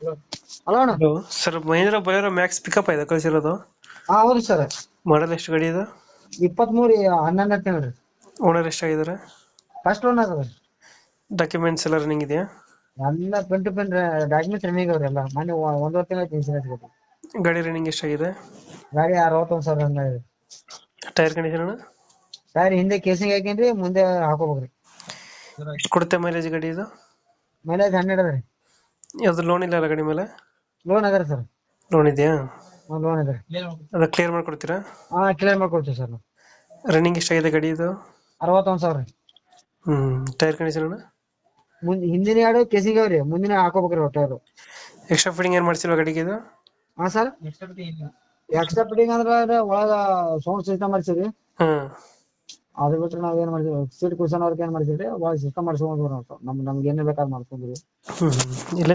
Hello ಅಣ್ಣ. Hello sir, Mahindra Bolero Maxx pickup ಇದೆ ಕಳಿಸಿರೋದು. ಹಾ ಹೌದು ಸರ್. ಮಾಡಲ್ ಎಷ್ಟು ಗಾಡಿ ಇದು? 23 11 ತಿಂಗ್ರಿ. ಓನರ್ ಎಷ್ಟಾಗಿದ್ದಾರೆ? ಫಸ್ಟ್ ಲೋನ್ ಅದ ಡಾಕ್ಯುಮೆಂಟ್ಸ್ ಎಲ್ಲ ರನ್ನಿಂಗ್ ಇದೆಯಾ? ಎಲ್ಲ ಪೆನ್ ಡಾಕ್ಯುಮೆಂಟ್ಸ್ ರನ್ನಿಂಗ್ ಅವ್ರಿ ಎಲ್ಲ. ಮೊನ್ನೆ 1.5 ತಿಂಗಳ ಇನ್ಸೂರೆನ್ಸ್ ಕೊಟ್ಟು. ಗಾಡಿ ರನ್ನಿಂಗ್ ಎಷ್ಟಾಗಿದೆ? ಗಾಡಿ 61,000 ರನ್ ಆಗಿದೆ. Tyre condition? ಟೈರ್ ಹಿಂದೆ ಕೇಸಿಂಗ್ ಹಾಕೇನ್ರಿ, ಮುಂದೆ ಹಾಕೋಬೇಕ್ರಿ. ಎಷ್ಟು ಕೊಡುತ್ತೆ ಮೈಲೇಜ್ ಗಾಡಿ ಇದು? ಮೈಲೇಜ್ 12 ಅದ ರೀ. ಯಾವ್ದು ಲೋನ್ ಇಲ್ಲ ಅಲ್ಲ ಗಾಡಿ ಮೇಲೆ? ಲೋನ್ ಅದ ರೀ ಸರ್. ಲೋನ್ ಇದೆಯಾ? ಲೋನ್ ಅದ ರೀ. ಅದ ಕ್ಲಿಯರ್ ಮಾಡ್ಕೊಡ್ತೀರಾ? ಹಾ ಕ್ಲಿಯರ್ ಮಾಡ್ಕೊಡ್ತೀವಿ ಸರ್ ನಾವು. ರನ್ನಿಂಗ್ ಎಷ್ಟಾಗಿದೆ ಗಾಡಿ ಇದು? 61,000 ರೀ. Tyre condition? ಮುಂದೆ ಹಿಂದಿನ ಎರಡು ಕೇಸಿಂಗ್ ಅವ್ರಿ, ಮುಂದಿನ ಹಾಕೋಬೇಕ್ರಿ ಟೈರ್. ಎಕ್ಸ್ಟ್ರಾ ಫಿಟ್ಟಿಂಗ್ ಏನು ಮಾಡ್ಸಿಲ್ವಾ ಗಾಡಿಗೆ ಇದು? ಹಾ ಸರ್. ಎಕ್ಸ್ಟ್ರಾ ಫಿಟ್ಟಿಂಗ್ ಅಂದ್ರೆ ಒಳಗ ಸೌಂಡ್ ಸಿಸ್ಟಮ್ ಮಾಡ್ಸಿರಿ. ಹಾಂ. ಅದ್ ಬಿಟ್ರೆ ನಾವ್ ಏನ್ ಮಾಡ್ತೀವಿ, ಸೀಟ್ ಕುಶನ್ ಅವ್ರಿಗೆ ಏನ್ ಮಾಡ್ತೀವಿ, ಒಳಗ್ ಸಿಸ್ಟಮ್ ಮಾಡ್ಸ್ಕೊಂಡ್ರಿ. ನಮ್ಗೆ ಏನ್ ಬೇಕಾದ್ ಮಾಡ್ಕೊಂಡ್ರಿ. ಇಲ್ಲ